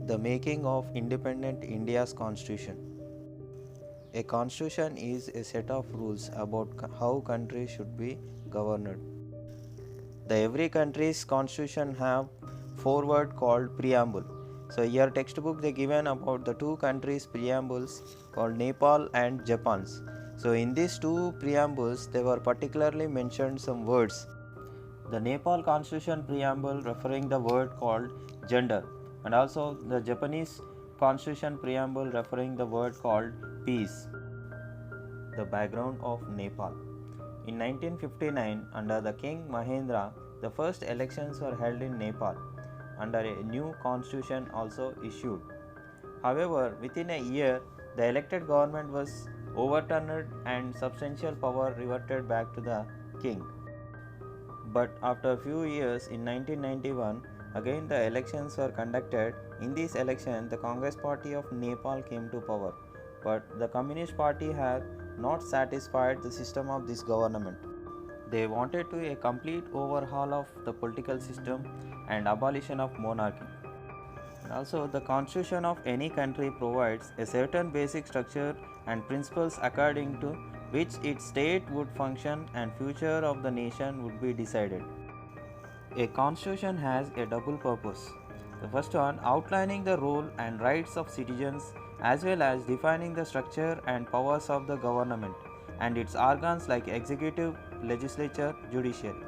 The making of independent India's constitution. A constitution is a set of rules about how country should be governed. The every country's constitution have foreword called preamble. So here textbook they given about the two countries preambles called Nepal and Japan's. So in these two preambles they were particularly mentioned some words. The Nepal constitution preamble referring the word called gender, and also the Japanese constitution preamble referring the word called peace. The background of Nepal. In 1959, under the King Mahendra, the first elections were held in Nepal, under a new constitution also issued. However, within a year, the elected government was overturned and substantial power reverted back to the king. But after a few years, in 1991, again the elections were conducted. In this election, the Congress Party of Nepal came to power, but the Communist Party had not satisfied the system of this government. They wanted to a complete overhaul of the political system and abolition of monarchy. And also, the constitution of any country provides a certain basic structure and principles according to which its state would function and future of the nation would be decided. A constitution has a double purpose. The first one outlining the role and rights of citizens as well as defining the structure and powers of the government and its organs like executive, legislature, judiciary.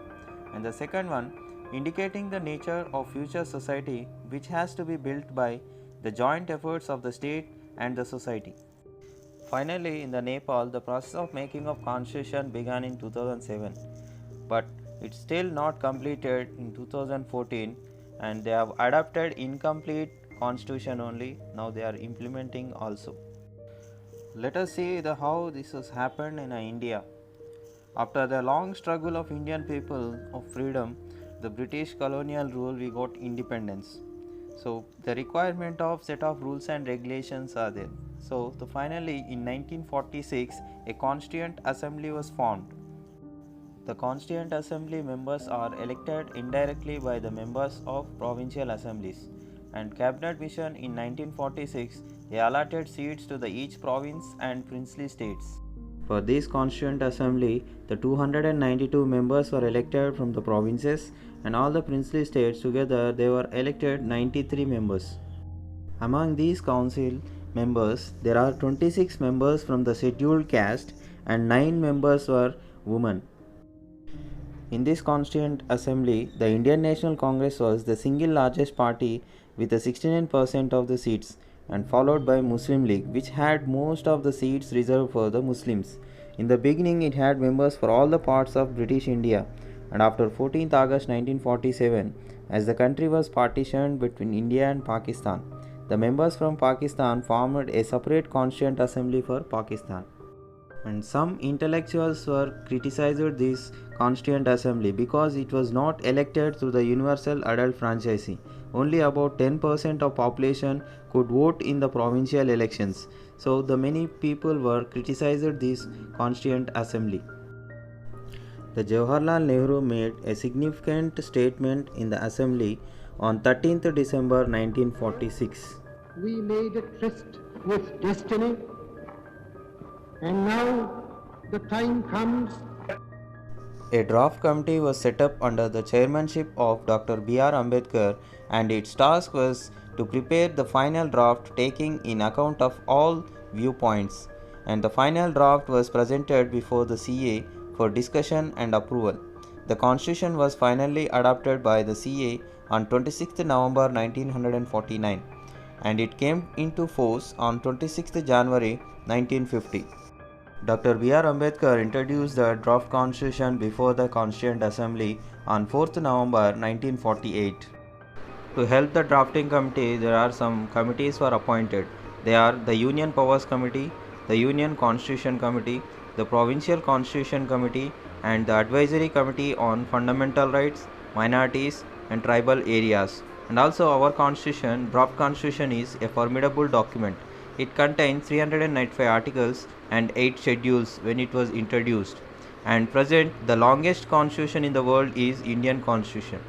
And the second one indicating the nature of future society which has to be built by the joint efforts of the state and the society. Finally, in the Nepal, the process of making of constitution began in 2007, but it's still not completed in 2014, and they have adopted incomplete constitution only. Now they are implementing also. Let us see how this has happened in India. After the long struggle of Indian people of freedom, the British colonial rule, we got independence. So the requirement of set of rules and regulations are there. So finally in 1946 a Constituent Assembly was formed. The Constituent Assembly members are elected indirectly by the members of provincial assemblies, and Cabinet Mission in 1946 they allotted seats to the each province and princely states. For this Constituent Assembly, the 292 members were elected from the provinces, and all the princely states together they were elected 93 members. Among these council members, there are 26 members from the scheduled caste and 9 members were women. In this Constituent Assembly, the Indian National Congress was the single largest party with 69% of the seats, and followed by Muslim League, which had most of the seats reserved for the Muslims. In the beginning, it had members for all the parts of British India, and after 14th August 1947, as the country was partitioned between India and Pakistan, the members from Pakistan formed a separate Constituent Assembly for Pakistan. And some intellectuals were criticized this Constituent Assembly because it was not elected through the universal adult franchise. Only about 10% of population could vote in the provincial elections. So the many people were criticized this Constituent Assembly. The Jawaharlal Nehru made a significant statement in the assembly on 13th December 1946. We made a tryst with destiny, and now the time comes. A draft committee was set up under the chairmanship of Dr. B.R. Ambedkar, and its task was to prepare the final draft taking in account of all viewpoints, and the final draft was presented before the CA for discussion and approval. The constitution was finally adopted by the CA on 26th November 1949, and it came into force on 26th January 1950. Dr. B.R. Ambedkar introduced the draft constitution before the Constituent Assembly on 4th November 1948. To help the drafting committee, there are some committees were appointed. They are the Union Powers Committee, the Union Constitution Committee, the Provincial Constitution Committee, and the Advisory Committee on Fundamental Rights, Minorities, and Tribal Areas. And also our constitution, draft constitution, is a formidable document. It contains 395 articles and 8 schedules when it was introduced. And present, the longest constitution in the world is Indian Constitution.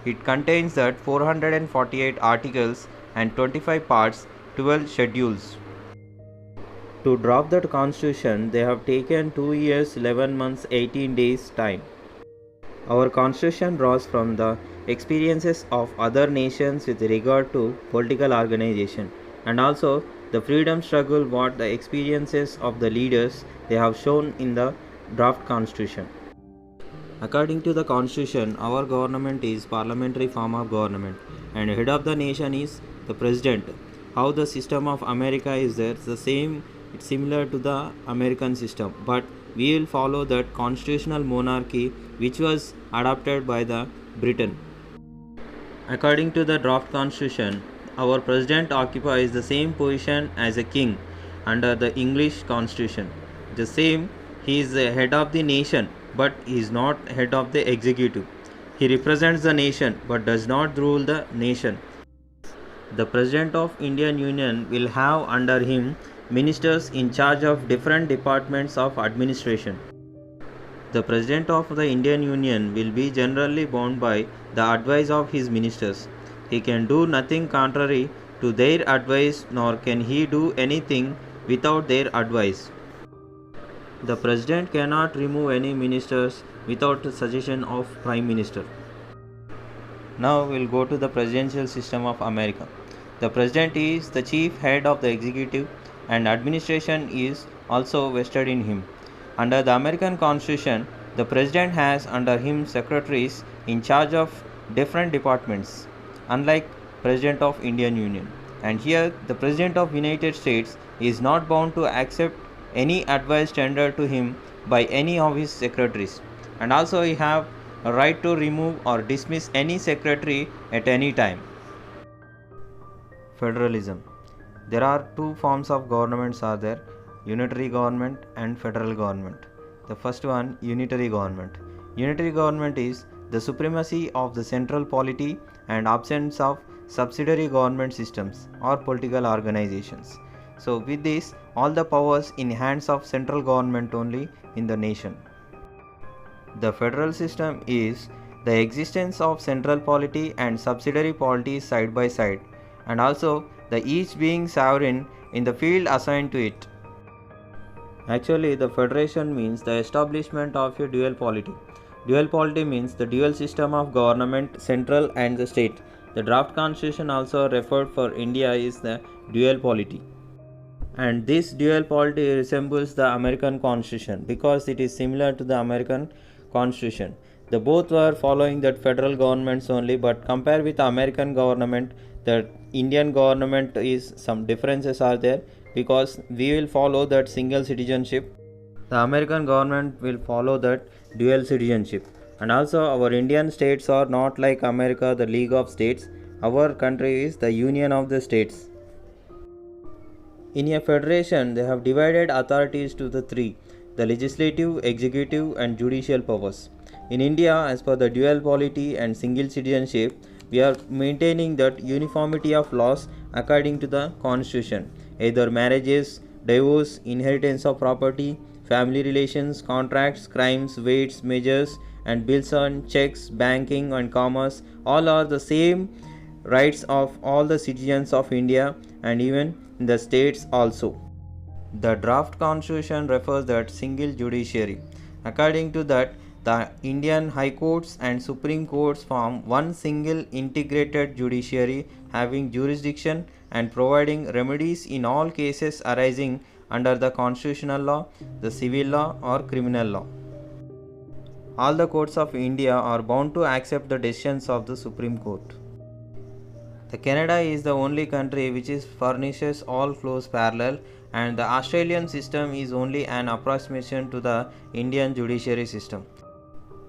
It contains that 448 articles and 25 parts, 12 schedules. To draft that constitution, they have taken 2 years, 11 months, 18 days time. Our constitution draws from the experiences of other nations with regard to political organization, and also the freedom struggle what the experiences of the leaders they have shown in the draft constitution. According to the constitution, our government is parliamentary form of government, and head of the nation is the president. How the system of America is there, it's the same, it's similar to the American system, but we will follow that constitutional monarchy which was adopted by the Britain. According to the draft constitution, our president occupies the same position as a king under the English constitution. The same, he is the head of the nation, but he is not head of the executive. He represents the nation but does not rule the nation. The President of Indian Union will have under him ministers in charge of different departments of administration. The President of the Indian Union will be generally bound by the advice of his ministers. He can do nothing contrary to their advice, nor can he do anything without their advice. The President cannot remove any ministers without the suggestion of Prime Minister. Now we'll go to the presidential system of America. The President is the chief head of the executive, and administration is also vested in him. Under the American Constitution, the President has under him secretaries in charge of different departments, unlike President of Indian Union. And here, the President of United States is not bound to accept any advice tendered to him by any of his secretaries, and also he have a right to remove or dismiss any secretary at any time. Federalism. There are two forms of governments are there: unitary government and federal government. The first one, unitary government. Unitary government is the supremacy of the central polity and absence of subsidiary government systems or political organizations. So with this, all the powers in hands of central government only in the nation. The federal system is the existence of central polity and subsidiary polities side by side, and also the each being sovereign in the field assigned to it. Actually, the federation means the establishment of a dual polity. Dual polity means the dual system of government, central and the state. The draft constitution also referred for India is the dual polity. And this dual polity resembles the American Constitution because it is similar to the American Constitution. The both were following that federal governments only, but compared with the American government, the Indian government is some differences are there because we will follow that single citizenship. The American government will follow that dual citizenship. And also our Indian states are not like America, the League of States. Our country is the Union of the States. In a federation, they have divided authorities to the three: the legislative, executive and judicial powers. In India, as per the dual polity and single citizenship, we are maintaining that uniformity of laws according to the constitution. Either marriages, divorce, inheritance of property, family relations, contracts, crimes, weights, measures and bills on checks, banking and commerce, all are the same rights of all the citizens of India and even in the states also. The draft constitution refers that single judiciary. According to that, the Indian High Courts and Supreme Courts form one single integrated judiciary having jurisdiction and providing remedies in all cases arising under the constitutional law, the civil law or criminal law. All the courts of India are bound to accept the decisions of the Supreme Court. The Canada is the only country which furnishes all flows parallel, and the Australian system is only an approximation to the Indian judiciary system.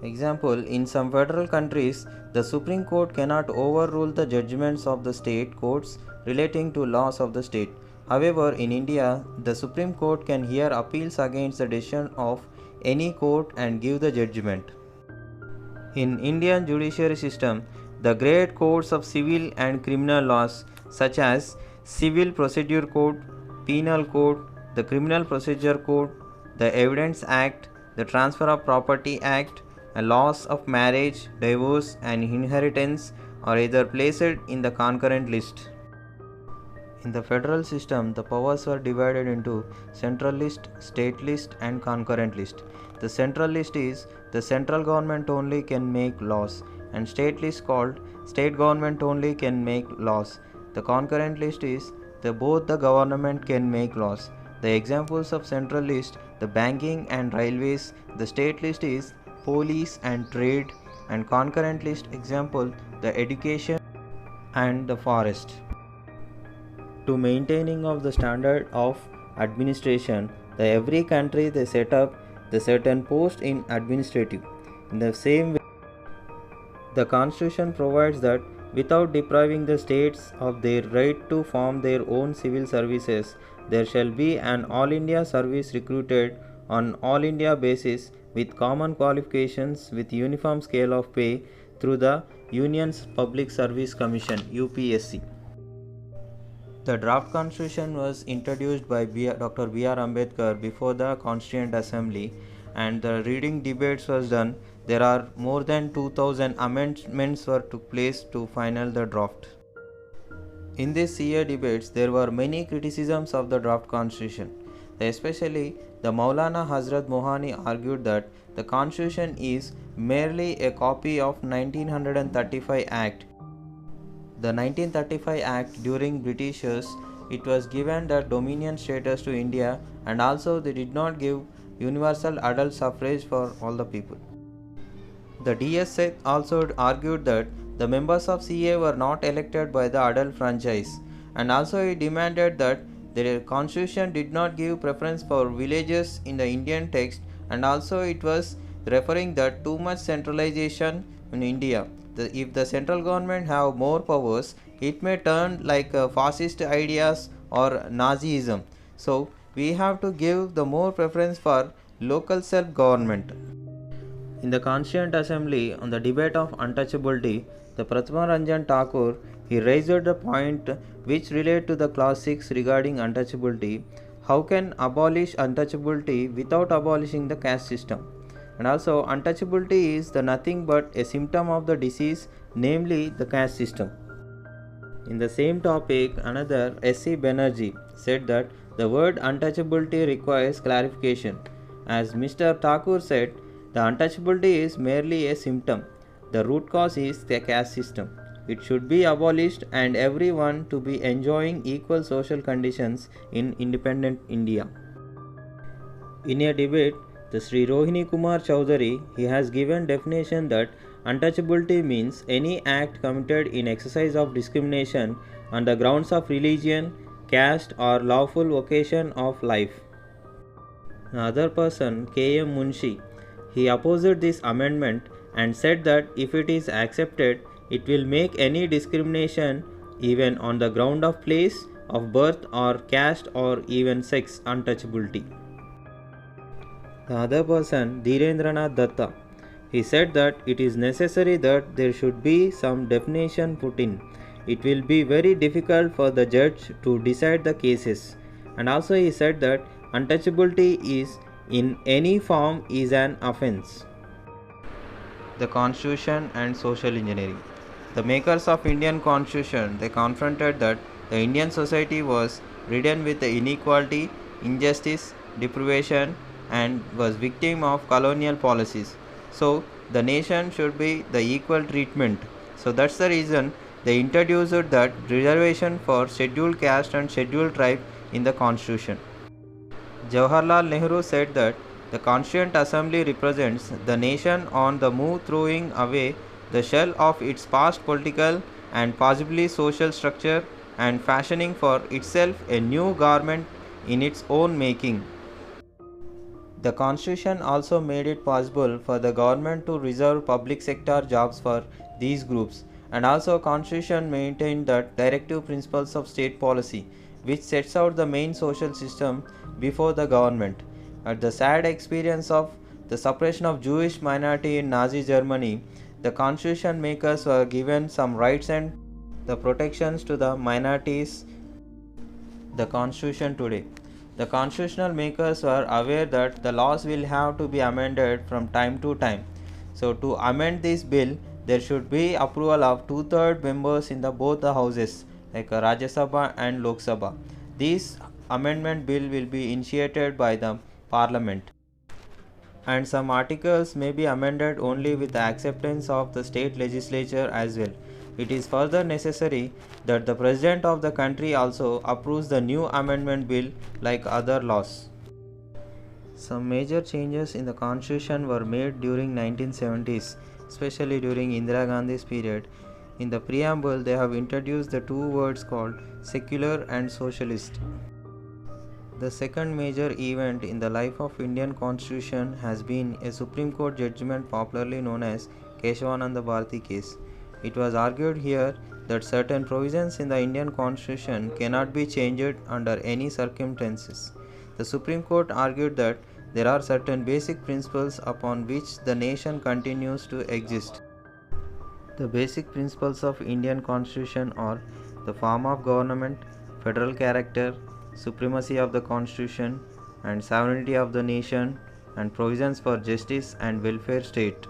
Example, in some federal countries, the Supreme Court cannot overrule the judgments of the state courts relating to laws of the state. However, in India, the Supreme Court can hear appeals against the decision of any court and give the judgment. In Indian judiciary system, the great courts of civil and criminal laws such as Civil Procedure Code, Penal Code, the Criminal Procedure Code, the Evidence Act, the Transfer of Property Act, and laws of marriage, divorce, and inheritance are either placed in the concurrent list. In the federal system, the powers were divided into central list, state list, and concurrent list. The central list is the central government only can make laws, and state list called state government only can make laws. The concurrent list is both the government can make laws. The examples of central list, the banking and railways. The state list is police and trade, and concurrent list example the education and the forest. To maintaining of the standard of administration, every country they set up the certain post in administrative. In the same way, the constitution provides that without depriving the states of their right to form their own civil services, there shall be an all India service recruited on all India basis with common qualifications with uniform scale of pay through the Union's Public Service Commission UPSC. The draft constitution was introduced by Dr. B.R. Ambedkar before the Constituent Assembly, and the reading debates was done. There are more than 2000 amendments were took place to final the draft. In these CA debates, there were many criticisms of the draft constitution. Especially, the Maulana Hazrat Mohani argued that the constitution is merely a copy of 1935 Act. The 1935 Act during Britishers, it was given the dominion status to India, and also they did not give universal adult suffrage for all the people. The DS also argued that the members of CA were not elected by the adult franchise, and also it demanded that the constitution did not give preference for villages in the Indian text, and also it was referring that too much centralization in India. If the central government have more powers, it may turn like fascist ideas or Nazism. So we have to give the more preference for local self-government. In the Constituent Assembly, on the debate of untouchability, the Prathama Ranjan Thakur, he raised the point which relate to the clause 6 regarding untouchability. How can abolish untouchability without abolishing the caste system? And also untouchability is the nothing but a symptom of the disease, namely the caste system. In the same topic, another S.C. Banerjee said that the word untouchability requires clarification. As Mr. Thakur said, the untouchability is merely a symptom. The root cause is the caste system. It should be abolished and everyone to be enjoying equal social conditions in independent India. In a debate, the Sri Rohini Kumar Chowdhury, he has given definition that untouchability means any act committed in exercise of discrimination on the grounds of religion, caste or lawful vocation of life. The other person, K.M. Munshi, he opposed this amendment and said that if it is accepted, it will make any discrimination even on the ground of place of birth or caste or even sex untouchability. The other person, Dhirendranath Datta, he said that it is necessary that there should be some definition put in. It will be very difficult for the judge to decide the cases. And also he said that untouchability is in any form is an offence. The Constitution and Social Engineering. The makers of Indian Constitution, they confronted that the Indian society was ridden with the inequality, injustice, deprivation, and was victim of colonial policies. So the nation should be the equal treatment. So that's the reason they introduced that reservation for scheduled caste and scheduled tribe in the constitution. Jawaharlal Nehru said that the Constituent Assembly represents the nation on the move, throwing away the shell of its past political and possibly social structure and fashioning for itself a new garment in its own making. The Constitution also made it possible for the government to reserve public sector jobs for these groups, and also Constitution maintained the directive principles of state policy, which sets out the main social system before the government. At the sad experience of the suppression of Jewish minority in Nazi Germany, the Constitution makers were given some rights and the protections to the minorities. The Constitution today. The constitutional makers were aware that the laws will have to be amended from time to time. So to amend this bill, there should be approval of 2/3 members in the both the houses, like Rajya Sabha and Lok Sabha. This amendment bill will be initiated by the Parliament, and some articles may be amended only with the acceptance of the state legislature as well. It is further necessary that the President of the country also approves the new amendment bill like other laws. Some major changes in the constitution were made during 1970s, especially during Indira Gandhi's period. In the preamble, they have introduced the two words called secular and socialist. The second major event in the life of Indian Constitution has been a Supreme Court judgment popularly known as Keshavananda Bharati case. It was argued here that certain provisions in the Indian Constitution cannot be changed under any circumstances. The Supreme Court argued that there are certain basic principles upon which the nation continues to exist. The basic principles of Indian Constitution are the form of government, federal character, supremacy of the Constitution, and sovereignty of the nation, and provisions for justice and welfare state.